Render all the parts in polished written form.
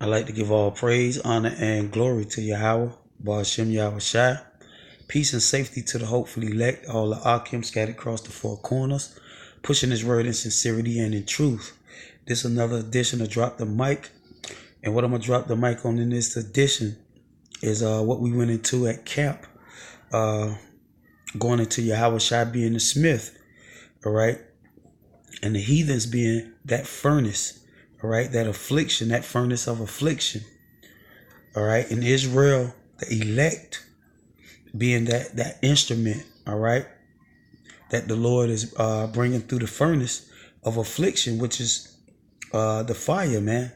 I'd like to give all praise, honor, and glory to Yahweh, Ba'ashem Yahweh Shai. Peace and safety to the hopefully elect, all the Akim scattered across the four corners, pushing his word in sincerity and in truth. This is another edition of Drop the Mic. And what I'm going to drop the mic on in this edition is what we went into at camp, going into Yahweh Shai being the smith, all right? And the heathens being that furnace, all right? That affliction, that furnace of affliction, all right? In Israel, the elect being that instrument, all right? That the Lord is bringing through the furnace of affliction, which is the fire, man.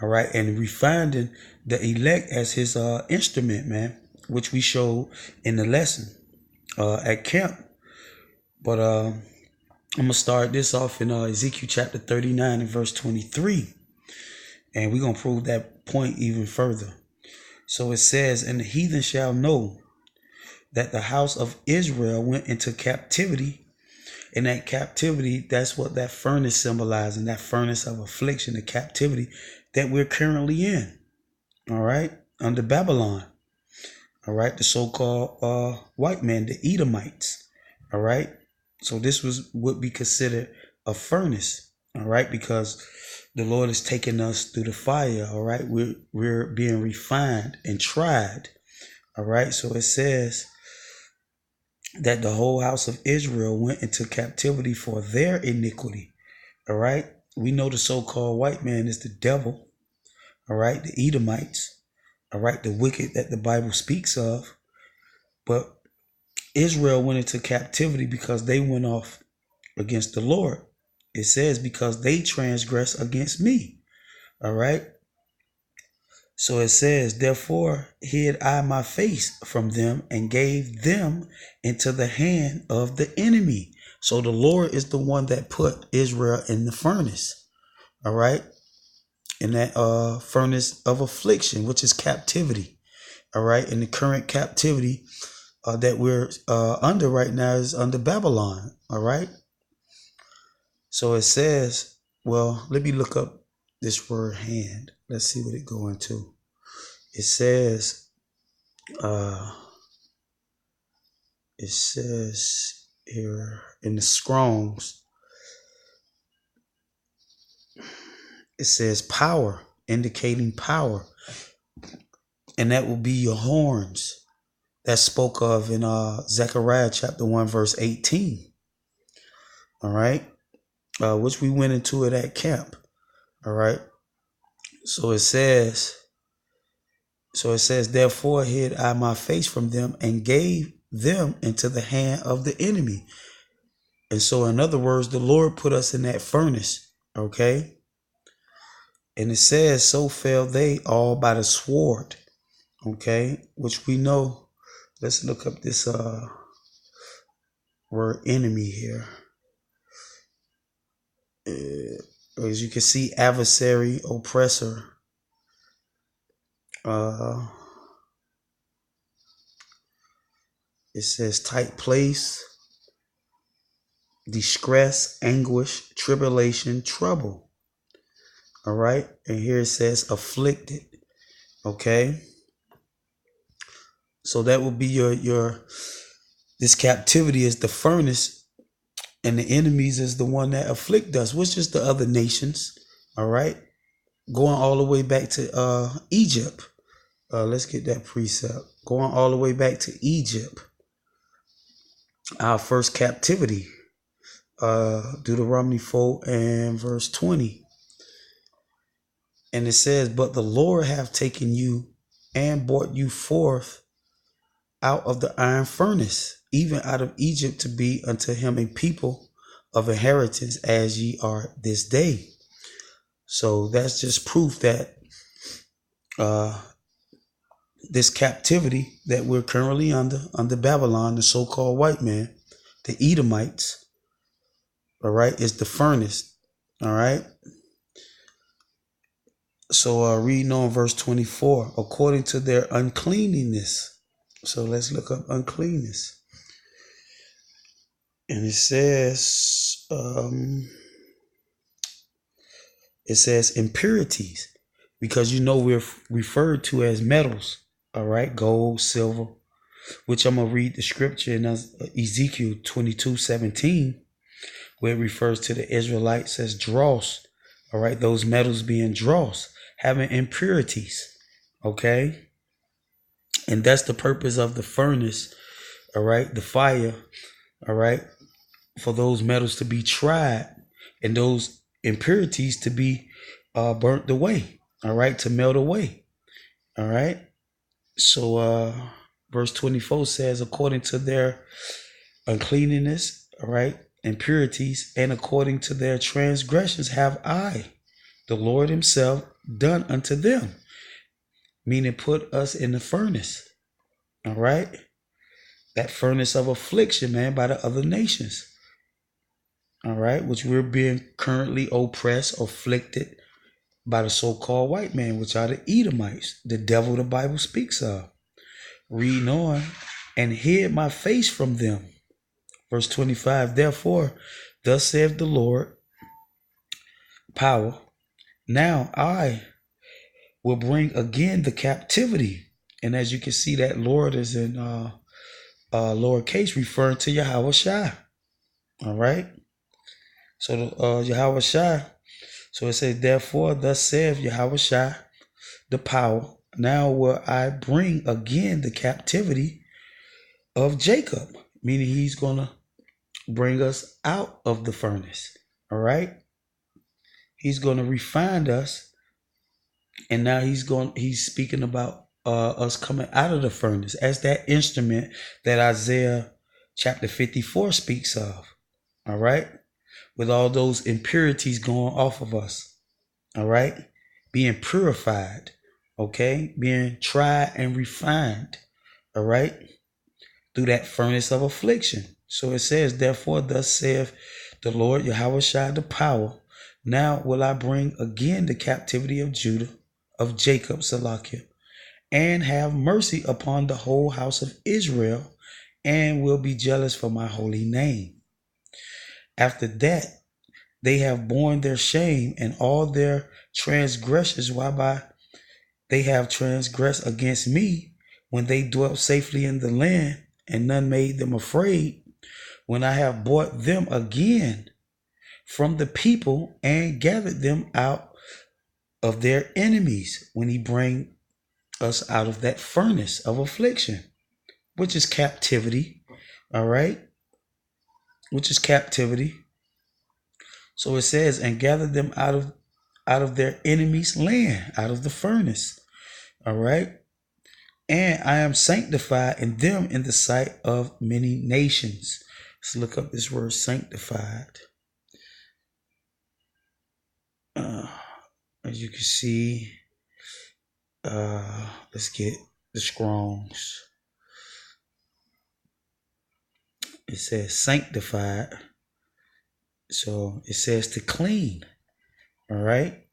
All right, and refining the elect as his instrument, man, which we showed in the lesson at camp. But I'm gonna start this off in Ezekiel chapter 39 and verse 23, and we're gonna prove that point even further. So it says, "And the heathen shall know that the house of Israel went into captivity." In that captivity, that's what that furnace symbolizing, that furnace of affliction, the captivity that we're currently in, all right, under Babylon, all right, the so-called white man, the Edomites, all right. So this would be considered a furnace, all right, because the Lord is taking us through the fire, all right. We're being refined and tried, all right. So it says that the whole house of Israel went into captivity for their iniquity, all right. We know the so-called white man is the devil, all right, the Edomites, all right, the wicked that the Bible speaks of. But Israel went into captivity because they went off against the Lord. It says because they transgress against me, all right. So it says, "Therefore hid I my face from them and gave them into the hand of the enemy." So the Lord is the one that put Israel in the furnace, all right, in that furnace of affliction, which is captivity, all right. And the current captivity that we're under right now is under Babylon, all right. So it says, well, let me look up this word hand. Let's see what it go into. It says here in the Strong's, it says power, indicating power, and that will be your horns. That's spoke of in Zechariah chapter 1 verse 18, all right, which we went into it at camp, all right. So it says, "Therefore hid I my face from them and gave them into the hand of the enemy." And so, in other words, the Lord put us in that furnace, okay? And it says, "So fell they all by the sword," okay? Which we know. Let's look up this word enemy here. As you can see, adversary, oppressor. It says tight place, distress, anguish, tribulation, trouble. All right. And here it says afflicted. Okay. So that will be your this captivity is the furnace, and the enemies is the one that afflict us, which is the other nations. All right. Going all the way back to Egypt. Let's get that precept. Going all the way back to Egypt. Our first captivity. Deuteronomy 4 and verse 20. And it says, "But the Lord hath taken you and brought you forth out of the iron furnace, even out of Egypt, to be unto him a people of inheritance, as ye are this day." So that's just proof that this captivity that we're currently under Babylon, the so-called white man, the Edomites, all right, is the furnace, all right. So reading on verse 24, "According to their uncleanness." So let's look up uncleanness. And it says impurities, because we're referred to as metals, all right, gold, silver, which I'm going to read the scripture in Ezekiel 22:17, where it refers to the Israelites as dross, all right, those metals being dross, having impurities, okay? And that's the purpose of the furnace, all right, the fire, all right, for those metals to be tried and those impurities to be burnt away, all right, to melt away, all right. So verse 24 says, according to their uncleanness, all right, impurities, and according to their transgressions have I, the Lord himself, done unto them, meaning put us in the furnace, all right, that furnace of affliction, man, by the other nations, all right, which we're being currently oppressed, afflicted by the so-called white man, which are the Edomites, the devil the Bible speaks of. Reading on, and hid my face from them. Verse 25, therefore, thus saith the Lord, power, now I will bring again the captivity. And as you can see, that Lord is in lowercase, referring to Yahweh Shai. All right. So Yahweh Shai. So it says, therefore, thus saith Yahweh Shai, the power, now will I bring again the captivity of Jacob, meaning he's going to bring us out of the furnace. All right. He's going to refine us. And now he's speaking about us coming out of the furnace as that instrument that Isaiah chapter 54 speaks of. All right. With all those impurities going off of us. All right. Being purified. Okay. Being tried and refined. All right. Through that furnace of affliction. So it says, therefore, thus saith the Lord Yahweh Shai, the power, now will I bring again the captivity of Judah, of Jacob, Salakia, and have mercy upon the whole house of Israel, and will be jealous for my holy name. After that, they have borne their shame and all their transgressions, whereby they have transgressed against me, when they dwelt safely in the land, and none made them afraid, when I have brought them again from the people and gathered them out of their enemies, when he bring us out of that furnace of affliction, which is captivity. All right. Which is captivity. So it says, and gathered them out of their enemies' land, out of the furnace. All right. And I am sanctified in them in the sight of many nations. Let's look up this word sanctified. As you can see, let's get the Strong's. It says sanctified. So it says to clean. All right.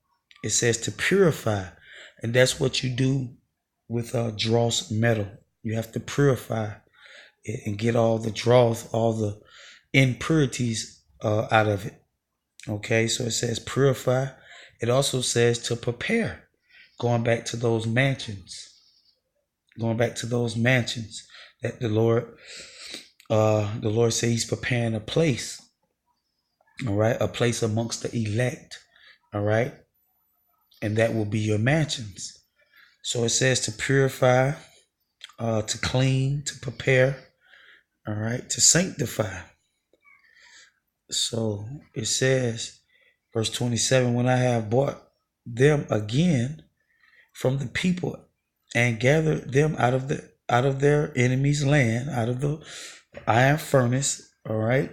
It says to purify. And that's what you do with dross metal. You have to purify it and get all the dross, all the impurities out of it. Okay. So it says purify. It also says to prepare. Going back to those mansions. Going back to those mansions that the Lord said he's preparing a place. All right. A place amongst the elect. All right. And that will be your mansions. So it says to purify, to clean, to prepare. All right. To sanctify. So it says, verse 27, when I have brought them again from the people and gathered them out of their enemies' land, out of the iron furnace, all right,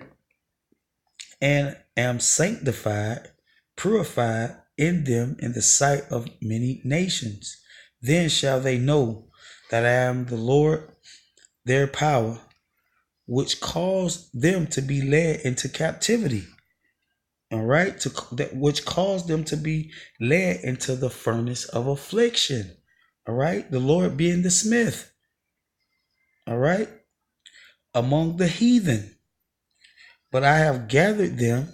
and am sanctified, purified in them in the sight of many nations, then shall they know that I am the Lord, their power, which caused them to be led into captivity. All right, which caused them to be led into the furnace of affliction. All right, the Lord being the smith. All right, among the heathen. But I have gathered them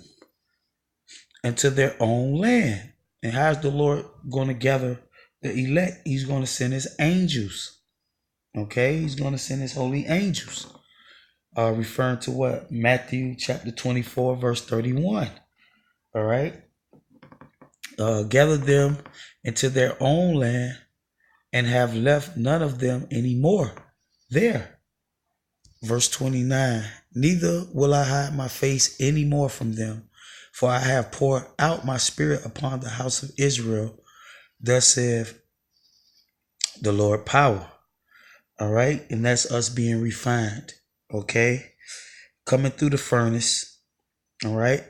into their own land. And how's the Lord going to gather the elect, he's going to send his angels. Okay, he's going to send his holy angels. Referring to what? Matthew chapter 24, verse 31. All right. Gather them into their own land and have left none of them any more there. Verse 29. Neither will I hide my face any more from them, for I have poured out my spirit upon the house of Israel. Thus saith the Lord power. All right. And that's us being refined. Okay. Coming through the furnace. All right.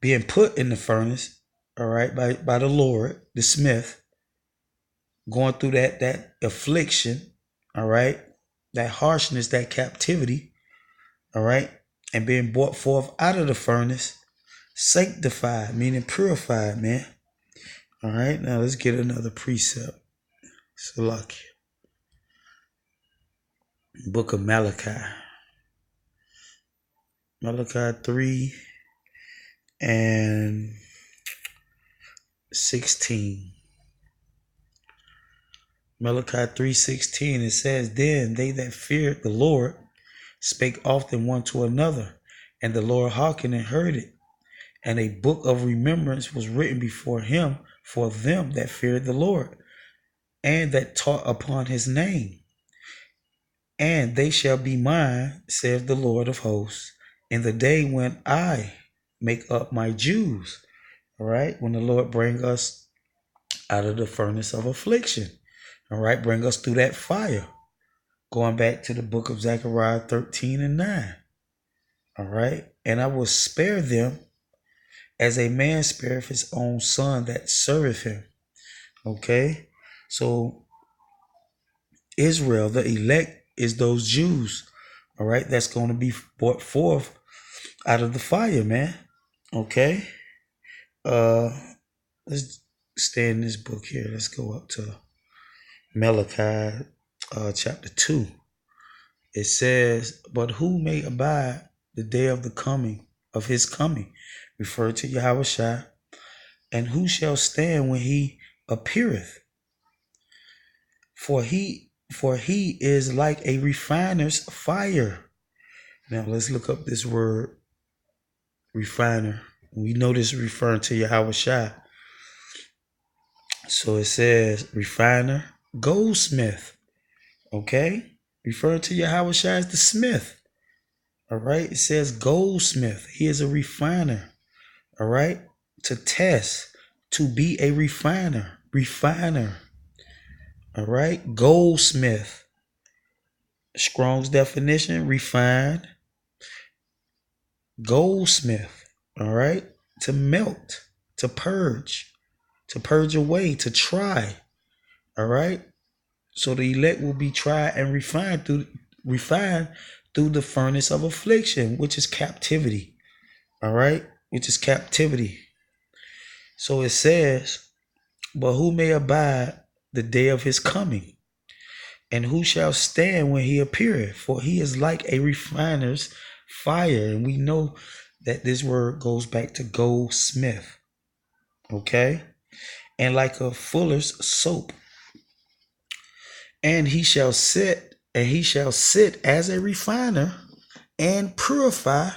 Being put in the furnace. All right. By the Lord, the smith. Going through that affliction. All right. That harshness, that captivity. All right. And being brought forth out of the furnace. Sanctified, meaning purified, man. All right. Now let's get another precept. Salakia. Book of Malachi. Malachi 3 and 16. Malachi 3:16, it says, Then they that feared the Lord spake often one to another, and the Lord hearkened and heard it. And a book of remembrance was written before him for them that feared the Lord, and that taught upon his name. And they shall be mine, saith the Lord of hosts, in the day when I make up my Jews. All right, when the Lord bring us out of the furnace of affliction. All right, bring us through that fire. Going back to the book of Zechariah 13 and 9. All right, and I will spare them as a man spareth his own son that serveth him. Okay, so Israel, the elect, is those Jews. All right, that's going to be brought forth out of the fire, man. Okay, let's stay in this book here. Let's go up to Malachi chapter 2. It says, But who may abide the day of the coming, of his coming, referred to Yahushua, and who shall stand when he appeareth? For he is like a refiner's fire. Now let's look up this word refiner. We know this is referring to Yahushua. So it says refiner, goldsmith. Okay? Referring to Yahushua as the smith. All right? It says goldsmith. He is a refiner. All right? To test. To be a refiner. Refiner. All right? Goldsmith. Strong's definition, refined. Goldsmith. All right? To melt. To purge away, to try. All right? So the elect will be tried and refined through the furnace of affliction, which is captivity. All right? Which is captivity. So it says, But who may abide the day of his coming? And who shall stand when he appeareth? For he is like a refiner's fire. And we know that this word goes back to goldsmith. Okay? And like a fuller's soap. And he shall sit as a refiner and purifier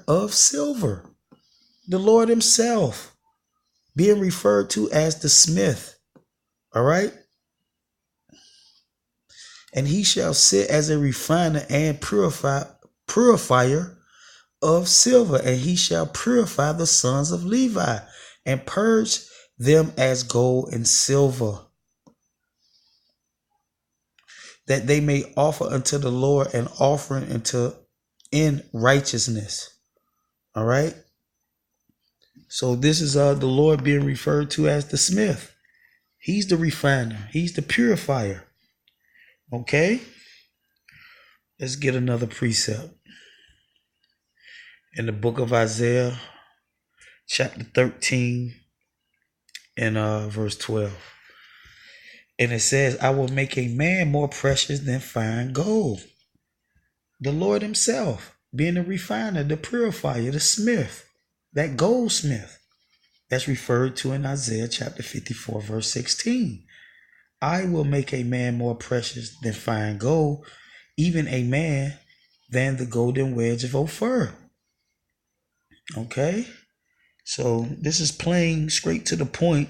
of silver. The Lord himself being referred to as the smith. All right. And he shall sit as a refiner and purifier of silver. And he shall purify the sons of Levi and purge them as gold and silver, that they may offer unto the Lord an offering in righteousness. All right. So this is the Lord being referred to as the smith. He's the refiner. He's the purifier. Okay. Let's get another precept. In the book of Isaiah, chapter 13 and verse 12. And it says, I will make a man more precious than fine gold. The Lord himself being the refiner, the purifier, the smith, that goldsmith. That's referred to in Isaiah chapter 54, verse 16. I will make a man more precious than fine gold, even a man than the golden wedge of Ophir. Okay? So this is playing straight to the point,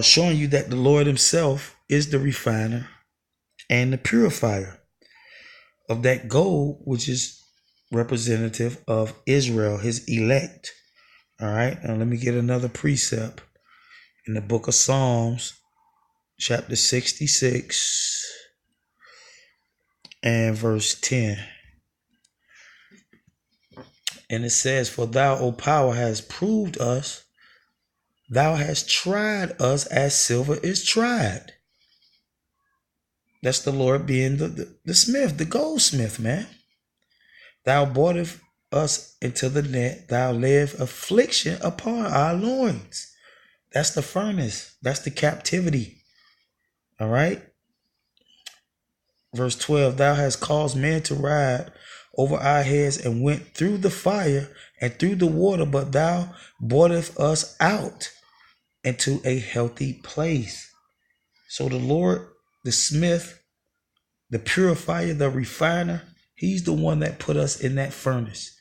showing you that the Lord himself is the refiner and the purifier of that gold, which is representative of Israel, his elect. All right, now let me get another precept in the book of Psalms, chapter 66 and verse 10. And it says, for thou, O power, hast proved us. Thou hast tried us as silver is tried. That's the Lord being the smith, the goldsmith, man. Thou broughtest us into the net. Thou layest affliction upon our loins. That's the furnace. That's the captivity. All right. Verse 12, thou hast caused men to ride over our heads and went through the fire and through the water, but thou broughtest us out into a healthy place. So the Lord, the smith, the purifier, the refiner, he's the one that put us in that furnace.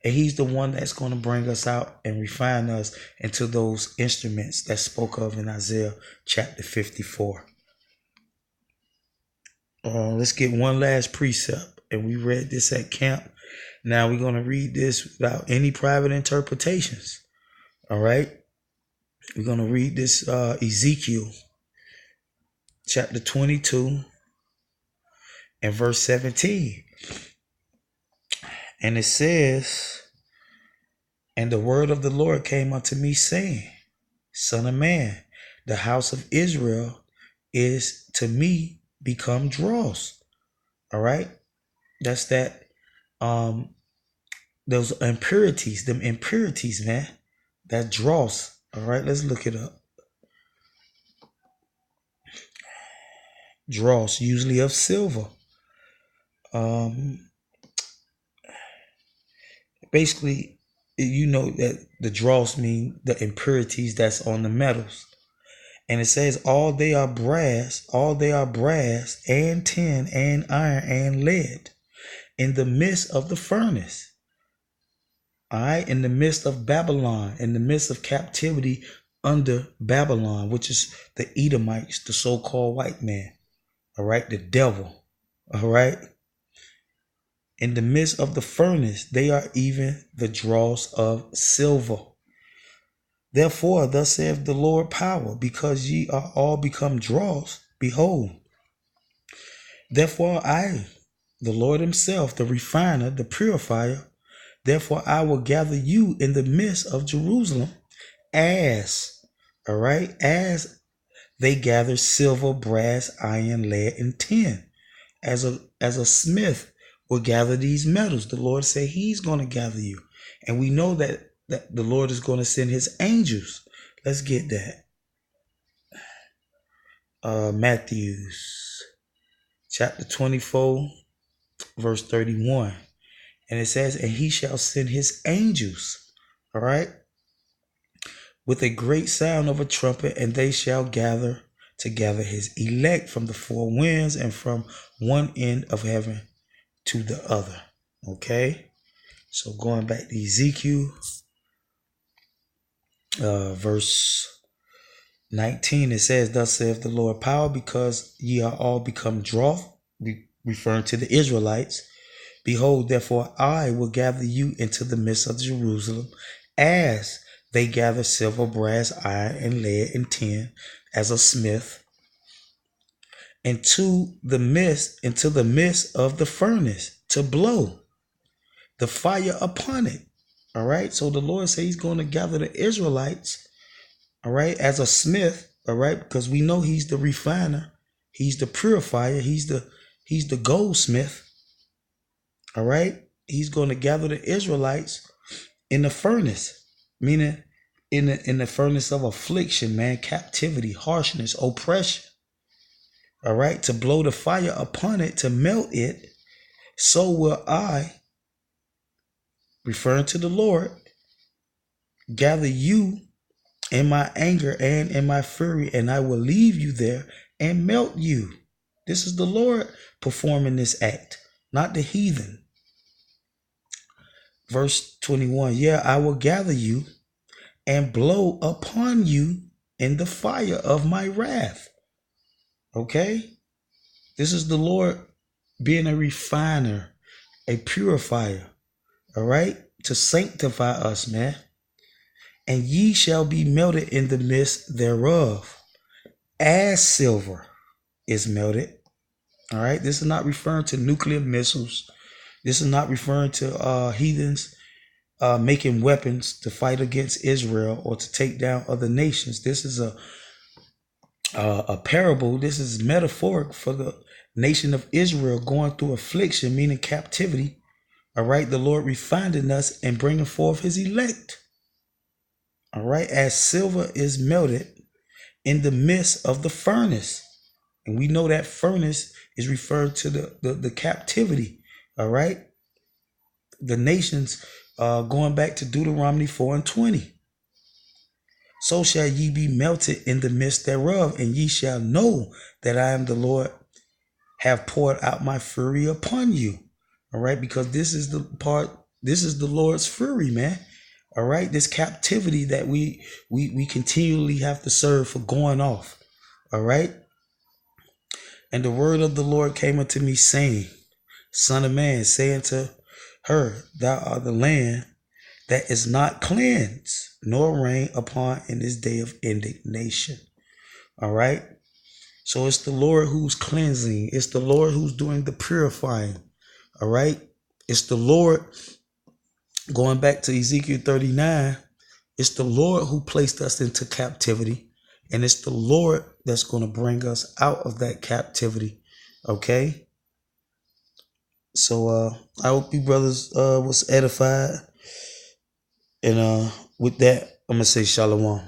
And he's the one that's going to bring us out and refine us into those instruments that spoke of in Isaiah chapter 54. Let's get one last precept. And we read this at camp. Now we're going to read this without any private interpretations. All right. We're going to read this Ezekiel chapter 22 and verse 17. And it says, and the word of the Lord came unto me, saying, Son of man, the house of Israel is to me become dross. All right. That's that, those impurities, them impurities, man. That dross. All right. Let's look it up. Dross, usually of silver. Basically, you know that the dross mean the impurities that's on the metals. And it says all they are brass and tin and iron and lead in the midst of the furnace. All right, in the midst of Babylon, in the midst of captivity under Babylon, which is the Edomites, the so-called white man. All right, the devil. All right. In the midst of the furnace, they are even the dross of silver. Therefore, thus saith the Lord power, because ye are all become dross, behold. Therefore I, the Lord himself, the refiner, the purifier, therefore I will gather you in the midst of Jerusalem as, all right, as they gather silver, brass, iron, lead, and tin. As a smith will gather these metals. The Lord said he's going to gather you. And we know that the Lord is going to send his angels. Let's get that. Matthew chapter 24, verse 31. And it says, and he shall send his angels, all right, with a great sound of a trumpet, and they shall gather together his elect from the four winds and from one end of heaven to the other. Okay. So going back to Ezekiel, verse 19, it says, thus saith the Lord power, because ye are all become dross, referring to the Israelites. Behold, therefore I will gather you into the midst of Jerusalem as they gather silver, brass, iron, and lead, and tin, as a smith, into the midst of the furnace, to blow the fire upon it. All right. So the Lord says he's going to gather the Israelites, all right, as a smith, all right, because we know he's the refiner, he's the purifier, he's the goldsmith. All right. He's going to gather the Israelites in the furnace, meaning in the furnace of affliction, man, captivity, harshness, oppression. All right. To blow the fire upon it, to melt it. So will I, referring to the Lord, gather you in my anger and in my fury, and I will leave you there and melt you. This is the Lord performing this act, not the heathen. Verse 21, yeah, I will gather you and blow upon you in the fire of my wrath. Okay? This is the Lord being a refiner, a purifier, all right? To sanctify us, man. And ye shall be melted in the midst thereof, as silver is melted. All right? This is not referring to nuclear missiles. This is not referring to heathens making weapons to fight against Israel or to take down other nations. This is a parable. This is metaphoric for the nation of Israel going through affliction, meaning captivity. All right, the Lord refining us and bringing forth his elect. All right, as silver is melted in the midst of the furnace. And we know that furnace is referred to the captivity. All right, the nations going back to Deuteronomy 4:20. So shall ye be melted in the midst thereof, and ye shall know that I am the Lord, have poured out my fury upon you. All right, because this is the Lord's fury, man. All right, this captivity that we continually have to serve for going off. All right. And the word of the Lord came unto me, saying, Son of man, say unto her, thou art the land that is not cleansed, nor rain upon in this day of indignation. All right. So it's the Lord who's cleansing. It's the Lord who's doing the purifying. All right. It's the Lord, going back to Ezekiel 39, it's the Lord who placed us into captivity. And it's the Lord that's going to bring us out of that captivity. Okay. So I hope you brothers was edified. And with that, I'm going to say shalom.